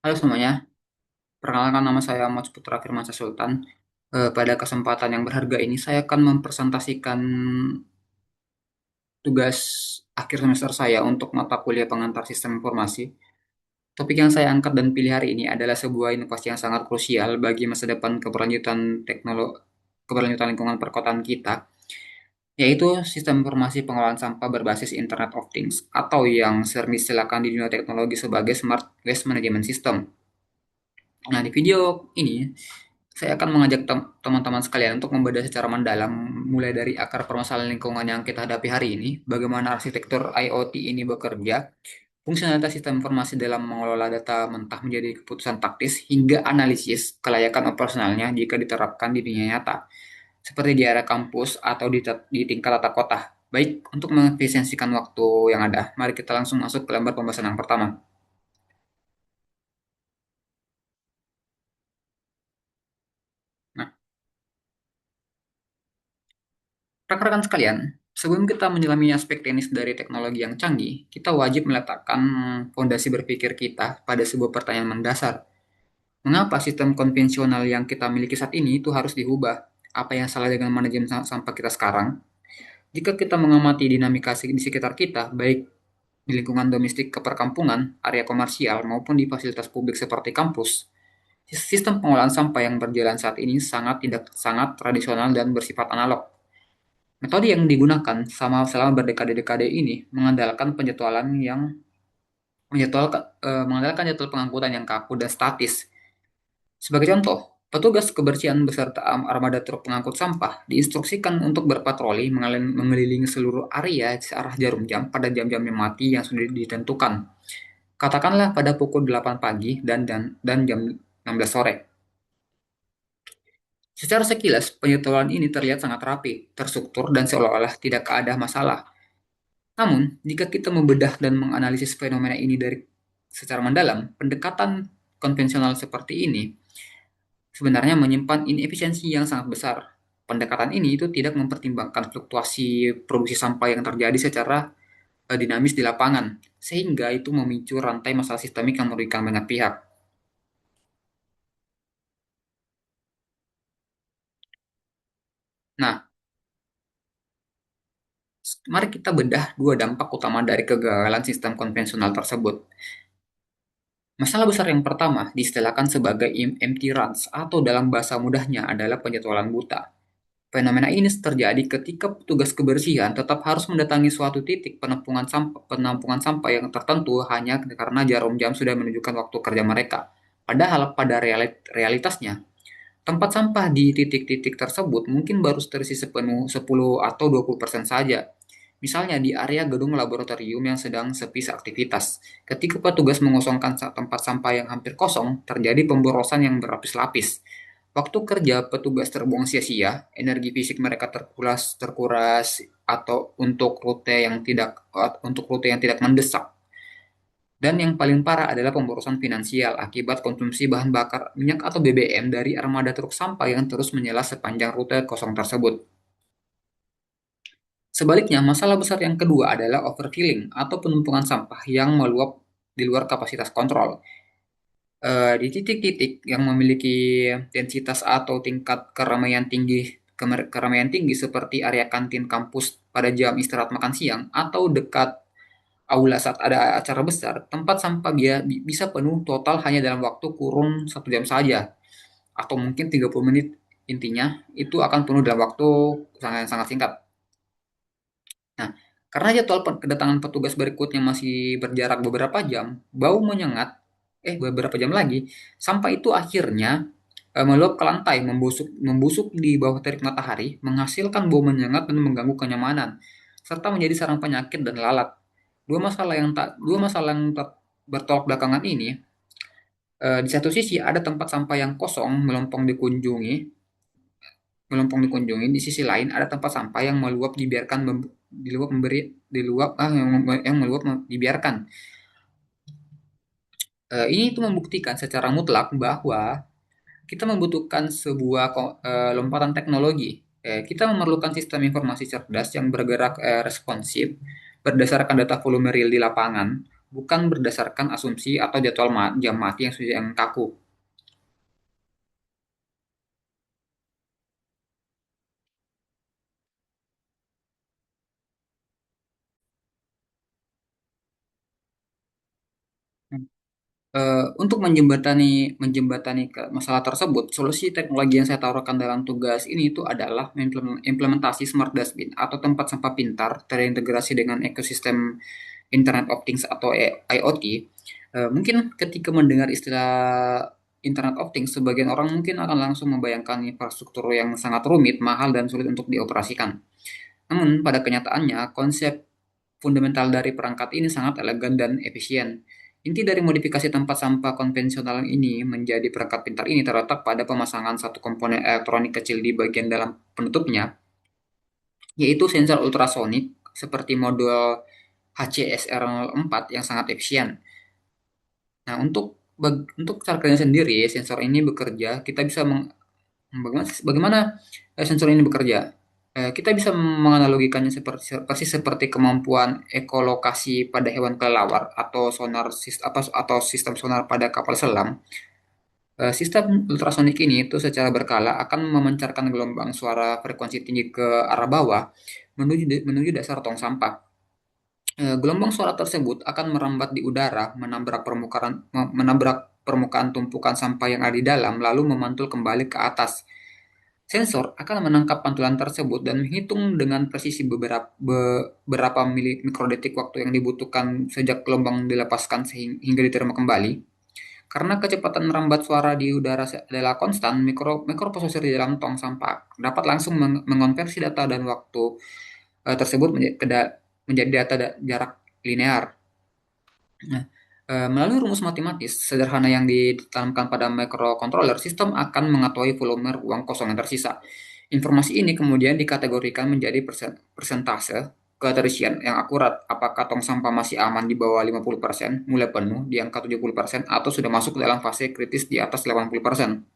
Halo semuanya, perkenalkan nama saya Ahmad Putra Firmansyah Sultan. Pada kesempatan yang berharga ini, saya akan mempresentasikan tugas akhir semester saya untuk mata kuliah pengantar sistem informasi. Topik yang saya angkat dan pilih hari ini adalah sebuah inovasi yang sangat krusial bagi masa depan keberlanjutan lingkungan perkotaan kita, yaitu sistem informasi pengelolaan sampah berbasis Internet of Things, atau yang sering diistilahkan di dunia teknologi sebagai Smart Waste Management System. Nah, di video ini saya akan mengajak teman-teman sekalian untuk membedah secara mendalam mulai dari akar permasalahan lingkungan yang kita hadapi hari ini, bagaimana arsitektur IoT ini bekerja, fungsionalitas sistem informasi dalam mengelola data mentah menjadi keputusan taktis, hingga analisis kelayakan operasionalnya jika diterapkan di dunia nyata, seperti di area kampus atau di tingkat tata kota. Baik, untuk mengefisiensikan waktu yang ada, mari kita langsung masuk ke lembar pembahasan yang pertama. Nah, rekan-rekan sekalian, sebelum kita menyelami aspek teknis dari teknologi yang canggih, kita wajib meletakkan fondasi berpikir kita pada sebuah pertanyaan mendasar. Mengapa sistem konvensional yang kita miliki saat ini itu harus diubah? Apa yang salah dengan manajemen sampah kita sekarang? Jika kita mengamati dinamika di sekitar kita, baik di lingkungan domestik ke perkampungan, area komersial, maupun di fasilitas publik seperti kampus, sistem pengolahan sampah yang berjalan saat ini sangat tradisional dan bersifat analog. Metode yang digunakan selama berdekade-dekade ini mengandalkan jadwal pengangkutan yang kaku dan statis. Sebagai contoh, petugas kebersihan beserta armada truk pengangkut sampah diinstruksikan untuk berpatroli mengelilingi seluruh area searah jarum jam pada jam-jam yang mati yang sudah ditentukan. Katakanlah pada pukul 8 pagi dan jam 16 sore. Secara sekilas, penjadwalan ini terlihat sangat rapi, terstruktur, dan seolah-olah tidak ada masalah. Namun, jika kita membedah dan menganalisis fenomena ini secara mendalam, pendekatan konvensional seperti ini sebenarnya menyimpan inefisiensi yang sangat besar. Pendekatan ini itu tidak mempertimbangkan fluktuasi produksi sampah yang terjadi secara dinamis di lapangan, sehingga itu memicu rantai masalah sistemik yang merugikan banyak pihak. Nah, mari kita bedah dua dampak utama dari kegagalan sistem konvensional tersebut. Masalah besar yang pertama diistilahkan sebagai empty runs atau dalam bahasa mudahnya adalah penjadwalan buta. Fenomena ini terjadi ketika petugas kebersihan tetap harus mendatangi suatu titik penampungan sampah yang tertentu hanya karena jarum jam sudah menunjukkan waktu kerja mereka. Padahal pada realitasnya, tempat sampah di titik-titik tersebut mungkin baru terisi sepenuh 10 atau 20% saja. Misalnya di area gedung laboratorium yang sedang sepi aktivitas. Ketika petugas mengosongkan tempat sampah yang hampir kosong, terjadi pemborosan yang berlapis-lapis. Waktu kerja petugas terbuang sia-sia, energi fisik mereka terkuras atau untuk rute yang tidak mendesak. Dan yang paling parah adalah pemborosan finansial akibat konsumsi bahan bakar minyak atau BBM dari armada truk sampah yang terus menyala sepanjang rute kosong tersebut. Sebaliknya, masalah besar yang kedua adalah overfilling atau penumpukan sampah yang meluap di luar kapasitas kontrol. Di titik-titik yang memiliki densitas atau tingkat keramaian tinggi seperti area kantin kampus pada jam istirahat makan siang atau dekat aula saat ada acara besar, tempat sampah bisa penuh total hanya dalam waktu kurun 1 jam saja, atau mungkin 30 menit. Intinya, itu akan penuh dalam waktu sangat sangat singkat. Nah, karena jadwal kedatangan petugas berikutnya masih berjarak beberapa jam, bau menyengat, beberapa jam lagi, sampah itu akhirnya meluap ke lantai, membusuk di bawah terik matahari, menghasilkan bau menyengat dan mengganggu kenyamanan, serta menjadi sarang penyakit dan lalat. Dua masalah yang bertolak belakangan ini, di satu sisi ada tempat sampah yang kosong melompong dikunjungi, di sisi lain ada tempat sampah yang meluap dibiarkan diluap memberi diluap yang meluap dibiarkan. Ini itu membuktikan secara mutlak bahwa kita membutuhkan sebuah lompatan teknologi. Kita memerlukan sistem informasi cerdas yang bergerak responsif berdasarkan data volume real di lapangan bukan berdasarkan asumsi atau jadwal jam mati yang kaku. Untuk menjembatani masalah tersebut, solusi teknologi yang saya tawarkan dalam tugas ini itu adalah implementasi smart dustbin atau tempat sampah pintar terintegrasi dengan ekosistem Internet of Things atau IoT. Mungkin ketika mendengar istilah Internet of Things, sebagian orang mungkin akan langsung membayangkan infrastruktur yang sangat rumit, mahal, dan sulit untuk dioperasikan. Namun, pada kenyataannya, konsep fundamental dari perangkat ini sangat elegan dan efisien. Inti dari modifikasi tempat sampah konvensional ini menjadi perangkat pintar ini terletak pada pemasangan satu komponen elektronik kecil di bagian dalam penutupnya, yaitu sensor ultrasonik seperti modul HCSR04 yang sangat efisien. Nah, untuk cara kerjanya sendiri, sensor ini bekerja, kita bisa bagaimana sensor ini bekerja? Kita bisa menganalogikannya persis seperti kemampuan ekolokasi pada hewan kelelawar atau atau sistem sonar pada kapal selam. Sistem ultrasonik ini itu secara berkala akan memancarkan gelombang suara frekuensi tinggi ke arah bawah menuju dasar tong sampah. Gelombang suara tersebut akan merambat di udara, menabrak permukaan tumpukan sampah yang ada di dalam, lalu memantul kembali ke atas. Sensor akan menangkap pantulan tersebut dan menghitung dengan presisi beberapa mikrodetik waktu yang dibutuhkan sejak gelombang dilepaskan hingga diterima kembali. Karena kecepatan merambat suara di udara adalah konstan, mikroprosesor di dalam tong sampah dapat langsung mengonversi data dan waktu tersebut menjadi data jarak linear. Nah, melalui rumus matematis sederhana yang ditanamkan pada microcontroller, sistem akan mengetahui volume ruang kosong yang tersisa. Informasi ini kemudian dikategorikan menjadi persentase keterisian yang akurat. Apakah tong sampah masih aman di bawah 50%, mulai penuh di angka 70%, atau sudah masuk dalam fase kritis di atas 80%.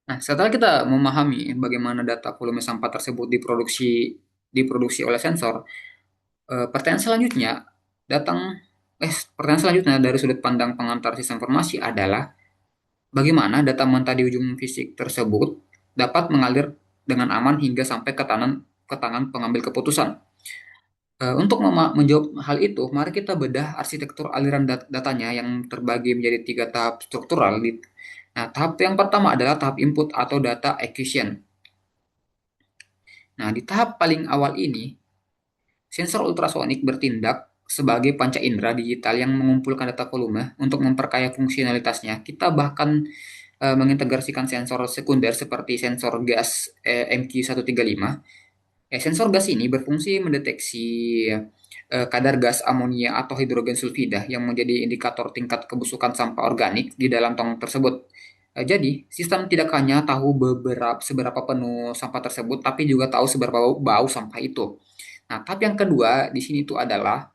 Nah, setelah kita memahami bagaimana data volume sampah tersebut diproduksi oleh sensor, pertanyaan selanjutnya datang pertanyaan selanjutnya dari sudut pandang pengantar sistem informasi adalah bagaimana data mentah di ujung fisik tersebut dapat mengalir dengan aman hingga sampai ke tangan pengambil keputusan. Untuk menjawab hal itu, mari kita bedah arsitektur aliran datanya yang terbagi menjadi tiga tahap struktural. Nah, tahap yang pertama adalah tahap input atau data acquisition. Nah, di tahap paling awal ini, sensor ultrasonik bertindak sebagai panca indera digital yang mengumpulkan data volume untuk memperkaya fungsionalitasnya. Kita bahkan mengintegrasikan sensor sekunder seperti sensor gas MQ135. Sensor gas ini berfungsi mendeteksi kadar gas amonia atau hidrogen sulfida yang menjadi indikator tingkat kebusukan sampah organik di dalam tong tersebut. Jadi, sistem tidak hanya tahu seberapa penuh sampah tersebut, tapi juga tahu seberapa bau sampah itu. Nah, tahap yang kedua di sini itu adalah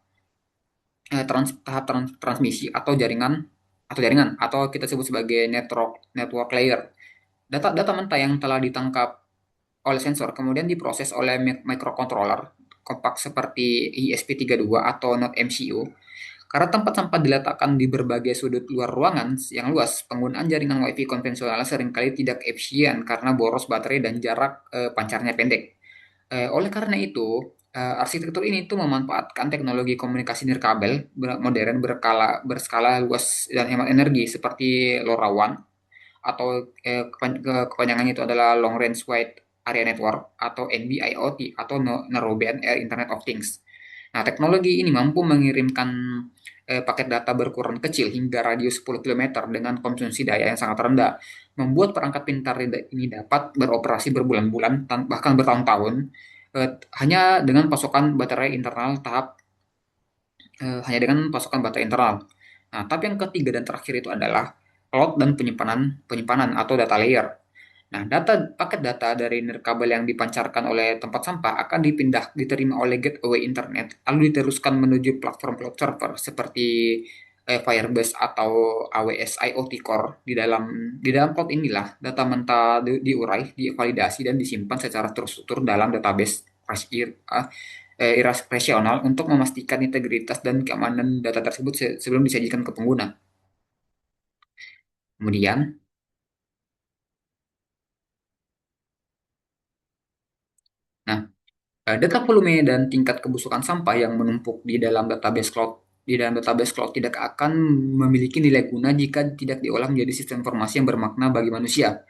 tahap transmisi atau kita sebut sebagai network layer. Data mentah yang telah ditangkap oleh sensor kemudian diproses oleh microcontroller kompak seperti ESP32 atau Node MCU. Karena tempat sampah diletakkan di berbagai sudut luar ruangan yang luas, penggunaan jaringan WiFi konvensional seringkali tidak efisien karena boros baterai dan jarak pancarnya pendek. Oleh karena itu, arsitektur ini tuh memanfaatkan teknologi komunikasi nirkabel modern berskala luas dan hemat energi seperti LoRaWAN atau kepanjangannya itu adalah Long Range Wide Area Network atau NB-IoT atau Narrowband Internet of Things. Nah, teknologi ini mampu mengirimkan paket data berukuran kecil hingga radius 10 km dengan konsumsi daya yang sangat rendah, membuat perangkat pintar ini dapat beroperasi berbulan-bulan, bahkan bertahun-tahun, hanya dengan pasokan baterai internal hanya dengan pasokan baterai internal. Nah, tapi yang ketiga dan terakhir itu adalah cloud dan penyimpanan atau data layer. Nah, paket data dari nirkabel yang dipancarkan oleh tempat sampah akan diterima oleh gateway internet, lalu diteruskan menuju platform cloud server seperti Firebase atau AWS IoT Core. Di dalam cloud inilah data mentah diurai, divalidasi dan disimpan secara terstruktur dalam database rasional untuk memastikan integritas dan keamanan data tersebut sebelum disajikan ke pengguna. Kemudian, nah, data volume dan tingkat kebusukan sampah yang menumpuk di dalam database cloud tidak akan memiliki nilai guna jika tidak diolah menjadi sistem informasi yang bermakna bagi manusia.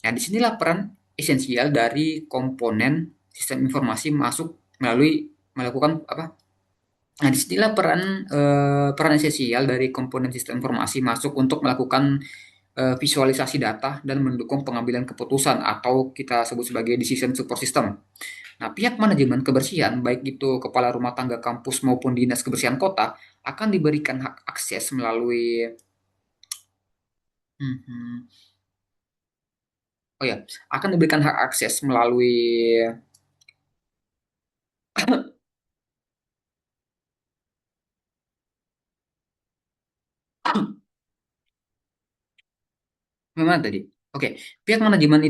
Nah, disinilah peran esensial dari komponen sistem informasi masuk melalui melakukan apa? Nah, disinilah peran esensial dari komponen sistem informasi masuk untuk melakukan visualisasi data dan mendukung pengambilan keputusan atau kita sebut sebagai decision support system. Nah, pihak manajemen kebersihan, baik itu kepala rumah tangga kampus maupun dinas kebersihan kota, akan diberikan hak akses melalui Hmm, oh ya, akan diberikan hak akses melalui Memang tadi. Oke, pihak manajemen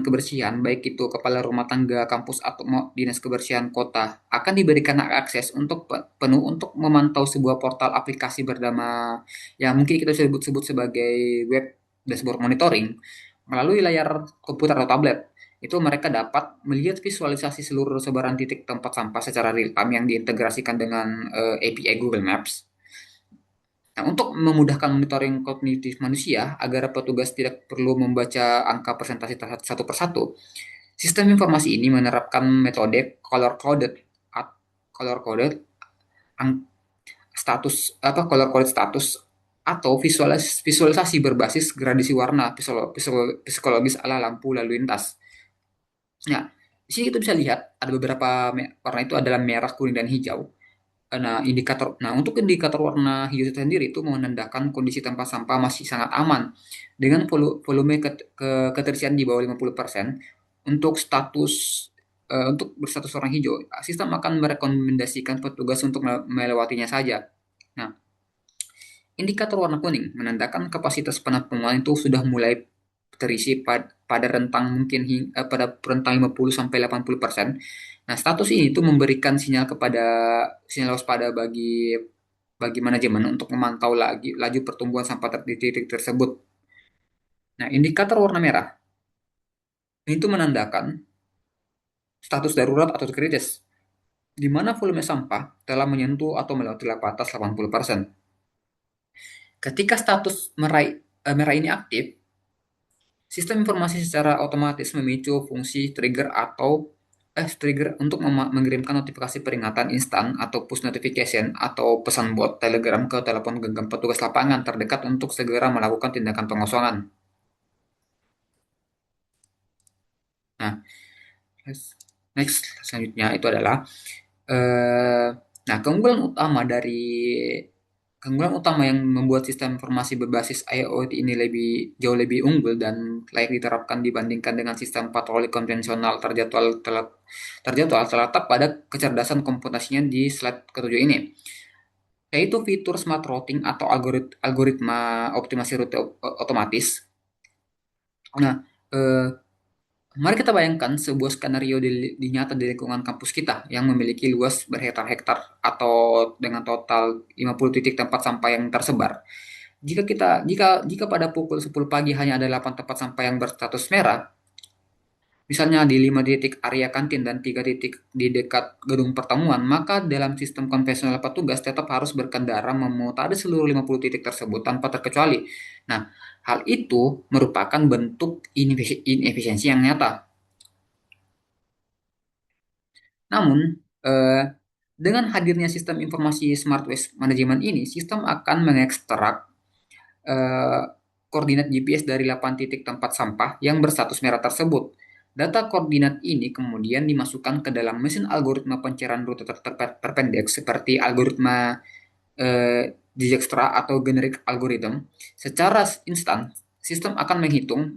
kebersihan, baik itu kepala rumah tangga kampus atau dinas kebersihan kota, akan diberikan hak akses untuk penuh untuk memantau sebuah portal aplikasi bernama yang mungkin kita sebut-sebut sebagai web dashboard monitoring melalui layar komputer atau tablet. Itu mereka dapat melihat visualisasi seluruh sebaran titik tempat sampah secara real time yang diintegrasikan dengan API Google Maps. Nah, untuk memudahkan monitoring kognitif manusia agar petugas tidak perlu membaca angka persentase satu persatu, sistem informasi ini menerapkan metode color coded ang- color coded status atau visualisasi berbasis gradasi warna psikologis ala lampu lalu lintas. Nah, di sini kita bisa lihat ada beberapa warna itu adalah merah, kuning, dan hijau. Untuk indikator warna hijau itu sendiri itu menandakan kondisi tempat sampah masih sangat aman dengan volume keterisian di bawah 50%. Untuk berstatus warna hijau, sistem akan merekomendasikan petugas untuk melewatinya saja. Nah, indikator warna kuning menandakan kapasitas penampungan itu sudah mulai terisi pada rentang pada rentang 50 sampai 80%. Nah, status ini itu memberikan sinyal waspada bagi bagi manajemen untuk memantau laju pertumbuhan sampah di titik tersebut. Nah, indikator warna merah itu menandakan status darurat atau kritis, di mana volume sampah telah menyentuh atau melewati batas 80%. Ketika status merah ini aktif, sistem informasi secara otomatis memicu fungsi trigger untuk mengirimkan notifikasi peringatan instan atau push notification atau pesan bot Telegram ke telepon genggam petugas lapangan terdekat untuk segera melakukan tindakan pengosongan. Nah, next selanjutnya itu adalah eh, nah keunggulan utama yang membuat sistem informasi berbasis IoT ini jauh lebih unggul dan layak diterapkan dibandingkan dengan sistem patroli konvensional terjadwal terletak pada kecerdasan komputasinya di slide ketujuh ini, yaitu fitur smart routing atau algoritma optimasi rute otomatis. Nah, eh, mari kita bayangkan sebuah skenario di nyata di lingkungan kampus kita yang memiliki luas berhektar-hektar atau dengan total 50 titik tempat sampah yang tersebar. Jika pada pukul 10 pagi hanya ada 8 tempat sampah yang berstatus merah, misalnya di 5 titik area kantin dan 3 titik di dekat gedung pertemuan, maka dalam sistem konvensional petugas tetap harus berkendara memutari seluruh 50 titik tersebut tanpa terkecuali. Nah, hal itu merupakan bentuk inefisiensi yang nyata. Namun, eh, dengan hadirnya sistem informasi Smart Waste Management ini, sistem akan mengekstrak eh, koordinat GPS dari 8 titik tempat sampah yang berstatus merah tersebut. Data koordinat ini kemudian dimasukkan ke dalam mesin algoritma pencairan rute terpendek seperti algoritma Dijkstra atau generic algorithm. Secara instan, sistem akan menghitung,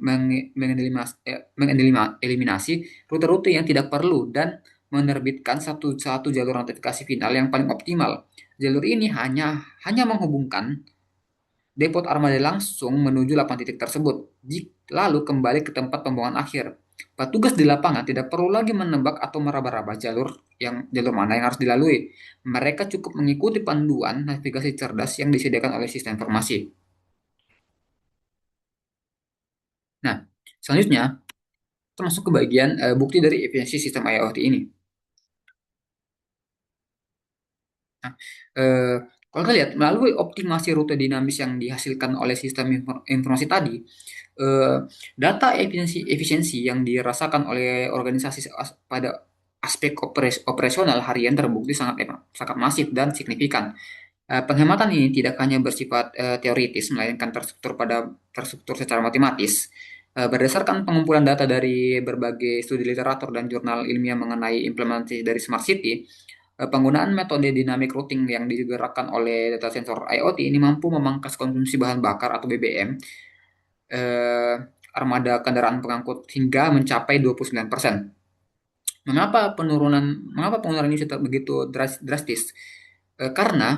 mengeliminasi rute-rute yang tidak perlu dan menerbitkan satu jalur notifikasi final yang paling optimal. Jalur ini hanya menghubungkan depot armada langsung menuju 8 titik tersebut, lalu kembali ke tempat pembuangan akhir. Petugas di lapangan tidak perlu lagi menebak atau meraba-raba jalur mana yang harus dilalui. Mereka cukup mengikuti panduan navigasi cerdas yang disediakan oleh sistem informasi. Nah, selanjutnya kita masuk ke bagian bukti dari efisiensi sistem IoT ini. Nah, eh, kalau kita lihat melalui optimasi rute dinamis yang dihasilkan oleh sistem informasi tadi, eh, data efisiensi yang dirasakan oleh organisasi pada aspek operasional harian terbukti sangat masif dan signifikan. Penghematan ini tidak hanya bersifat teoritis, melainkan terstruktur secara matematis. Berdasarkan pengumpulan data dari berbagai studi literatur dan jurnal ilmiah mengenai implementasi dari Smart City, penggunaan metode dynamic routing yang digerakkan oleh data sensor IoT ini mampu memangkas konsumsi bahan bakar atau BBM eh, armada kendaraan pengangkut hingga mencapai 29%. Mengapa penurunan ini begitu drastis? Karena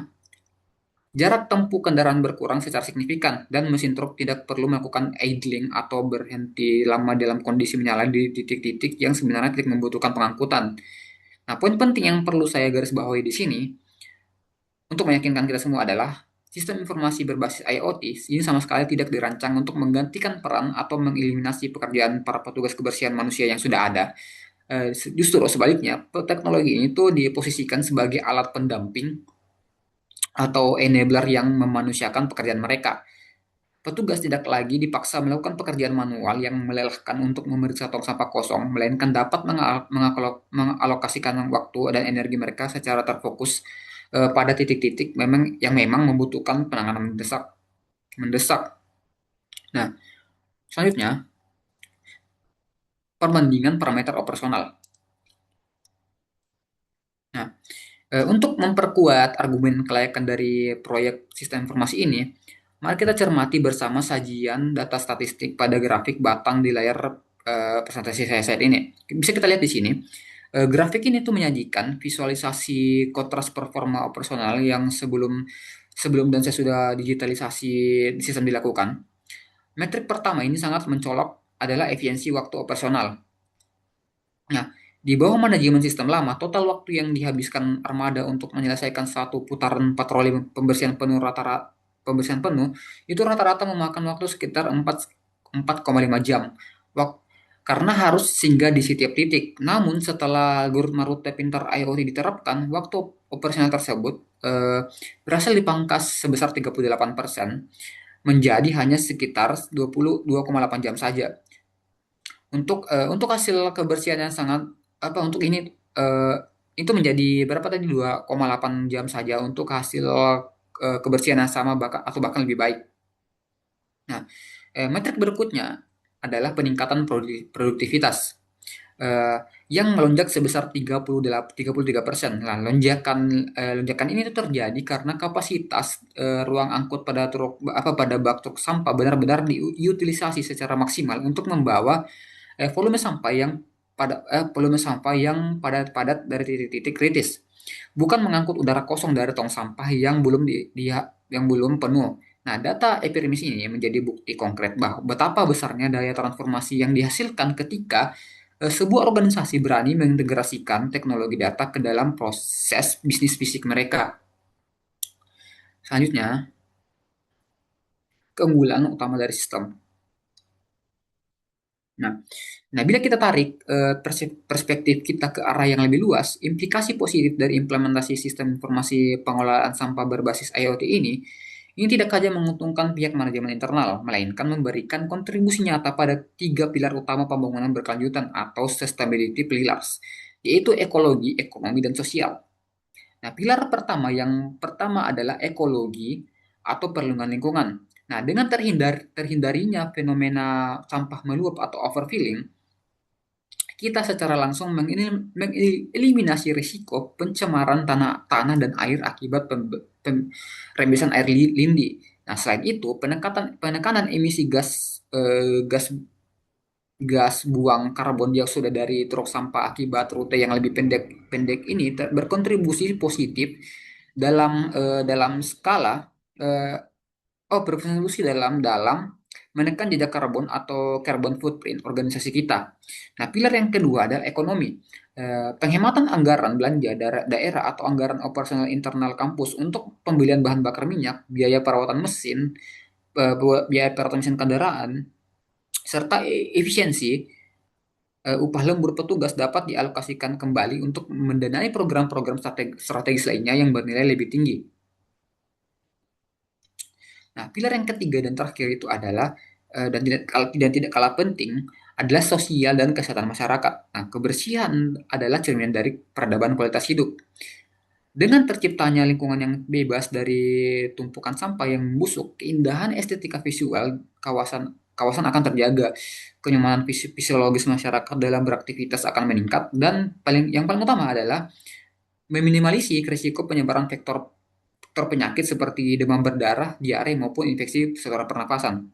jarak tempuh kendaraan berkurang secara signifikan dan mesin truk tidak perlu melakukan idling atau berhenti lama dalam kondisi menyala di titik-titik yang sebenarnya tidak membutuhkan pengangkutan. Nah, poin penting yang perlu saya garis bawahi di sini untuk meyakinkan kita semua adalah sistem informasi berbasis IoT ini sama sekali tidak dirancang untuk menggantikan peran atau mengeliminasi pekerjaan para petugas kebersihan manusia yang sudah ada. Justru sebaliknya, teknologi ini tuh diposisikan sebagai alat pendamping atau enabler yang memanusiakan pekerjaan mereka. Petugas tidak lagi dipaksa melakukan pekerjaan manual yang melelahkan untuk memeriksa tong sampah kosong, melainkan dapat mengalokasikan waktu dan energi mereka secara terfokus pada titik-titik yang memang membutuhkan penanganan mendesak. Nah, selanjutnya perbandingan parameter operasional. Nah, untuk memperkuat argumen kelayakan dari proyek sistem informasi ini, mari kita cermati bersama sajian data statistik pada grafik batang di layar presentasi saya saat ini. Bisa kita lihat di sini. Grafik ini tuh menyajikan visualisasi kontras performa operasional yang sebelum sebelum dan sesudah digitalisasi sistem dilakukan. Metrik pertama ini sangat mencolok adalah efisiensi waktu operasional. Nah, di bawah manajemen sistem lama, total waktu yang dihabiskan armada untuk menyelesaikan satu putaran patroli pembersihan penuh itu rata-rata memakan waktu sekitar 4,5 jam. Wak- karena harus singgah di setiap titik. Namun setelah algoritma rute pintar IoT diterapkan, waktu operasional tersebut berhasil dipangkas sebesar 38% menjadi hanya sekitar 22,8 jam saja. Untuk hasil kebersihan yang sangat apa untuk ini eh, itu menjadi berapa tadi 2,8 jam saja untuk hasil kebersihan yang sama atau bahkan lebih baik. Nah, metrik berikutnya adalah peningkatan produktivitas eh, yang melonjak sebesar 33%. Nah, lonjakan ini tuh terjadi karena kapasitas ruang angkut pada bak truk sampah benar-benar diutilisasi secara maksimal untuk membawa volume sampah yang padat-padat dari titik-titik kritis, bukan mengangkut udara kosong dari tong sampah yang belum penuh. Nah, data empiris ini menjadi bukti konkret bahwa betapa besarnya daya transformasi yang dihasilkan ketika sebuah organisasi berani mengintegrasikan teknologi data ke dalam proses bisnis fisik mereka. Selanjutnya, keunggulan utama dari sistem. Nah, bila kita tarik perspektif kita ke arah yang lebih luas, implikasi positif dari implementasi sistem informasi pengelolaan sampah berbasis IoT ini tidak saja menguntungkan pihak manajemen internal, melainkan memberikan kontribusi nyata pada tiga pilar utama pembangunan berkelanjutan atau sustainability pillars, yaitu ekologi, ekonomi, dan sosial. Nah, pilar pertama adalah ekologi atau perlindungan lingkungan. Nah, dengan terhindarinya fenomena sampah meluap atau overfilling, kita secara langsung mengeliminasi risiko pencemaran tanah dan air akibat rembesan air lindi. Nah, selain itu, penekanan emisi gas gas buang karbon dioksida dari truk sampah akibat rute yang lebih pendek ini berkontribusi positif dalam skala eh, berkontribusi dalam dalam menekan jejak karbon atau carbon footprint organisasi kita. Nah, pilar yang kedua adalah ekonomi. Penghematan anggaran belanja daerah atau anggaran operasional internal kampus untuk pembelian bahan bakar minyak, biaya perawatan mesin, biaya perawatan mesin kendaraan, serta efisiensi upah lembur petugas dapat dialokasikan kembali untuk mendanai program-program strategis lainnya yang bernilai lebih tinggi. Nah, pilar yang ketiga dan terakhir itu adalah dan tidak kalah penting adalah sosial dan kesehatan masyarakat. Nah, kebersihan adalah cermin dari peradaban kualitas hidup. Dengan terciptanya lingkungan yang bebas dari tumpukan sampah yang membusuk, keindahan estetika visual kawasan kawasan akan terjaga, kenyamanan fisiologis masyarakat dalam beraktivitas akan meningkat, dan yang paling utama adalah meminimalisir risiko penyebaran faktor penyakit seperti demam berdarah, diare maupun infeksi saluran pernafasan.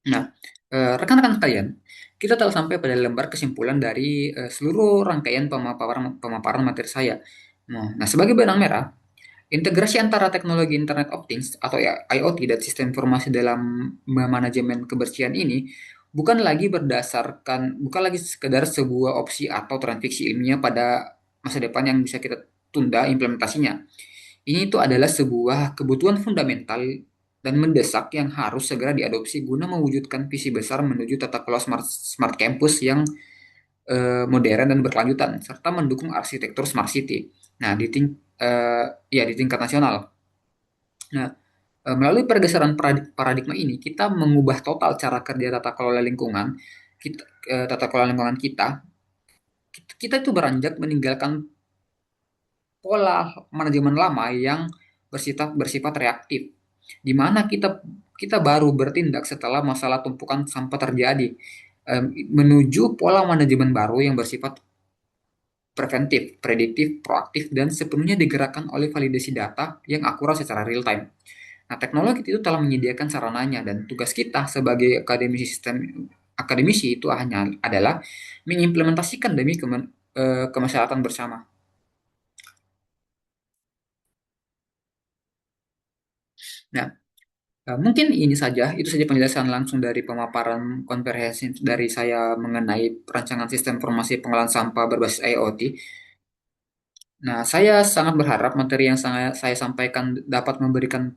Nah, rekan-rekan sekalian, kita telah sampai pada lembar kesimpulan dari seluruh rangkaian pemaparan materi saya. Nah, sebagai benang merah, integrasi antara teknologi Internet of Things atau ya, IoT dan sistem informasi dalam manajemen kebersihan ini bukan lagi sekedar sebuah opsi atau transfiksi ilmiah pada masa depan yang bisa kita tunda implementasinya. Ini itu adalah sebuah kebutuhan fundamental dan mendesak yang harus segera diadopsi guna mewujudkan visi besar menuju tata kelola smart campus yang modern dan berkelanjutan serta mendukung arsitektur smart city. Nah, di tingkat nasional. Nah, melalui pergeseran paradigma ini, kita mengubah total cara kerja tata kelola lingkungan kita. Kita itu beranjak meninggalkan pola manajemen lama yang bersifat reaktif, di mana kita baru bertindak setelah masalah tumpukan sampah terjadi, menuju pola manajemen baru yang bersifat preventif, prediktif, proaktif, dan sepenuhnya digerakkan oleh validasi data yang akurat secara real time. Nah, teknologi itu telah menyediakan sarananya, dan tugas kita sebagai akademisi itu hanya adalah mengimplementasikan demi kemaslahatan bersama. Nah, mungkin itu saja penjelasan langsung dari pemaparan komprehensif dari saya mengenai perancangan sistem informasi pengolahan sampah berbasis IoT. Nah, saya sangat berharap materi yang saya sampaikan dapat memberikan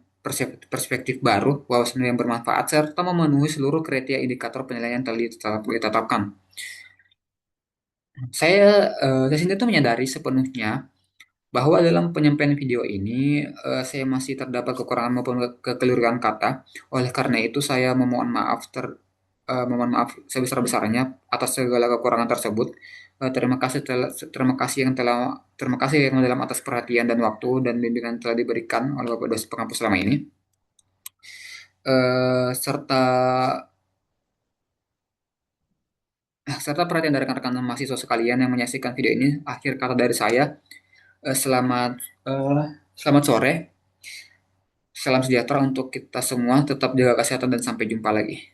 perspektif baru, wawasan yang bermanfaat, serta memenuhi seluruh kriteria indikator penilaian yang telah ditetapkan. Saya sendiri itu menyadari sepenuhnya bahwa dalam penyampaian video ini saya masih terdapat kekurangan maupun kekeliruan kata. Oleh karena itu saya memohon maaf sebesar-besarnya atas segala kekurangan tersebut. Terima kasih yang mendalam atas perhatian dan waktu dan bimbingan telah diberikan oleh Bapak dosen pengampus selama ini. Eh, serta serta perhatian dari rekan-rekan mahasiswa sekalian yang menyaksikan video ini. Akhir kata dari saya, eh, selamat eh, selamat sore. Salam sejahtera untuk kita semua, tetap jaga kesehatan dan sampai jumpa lagi.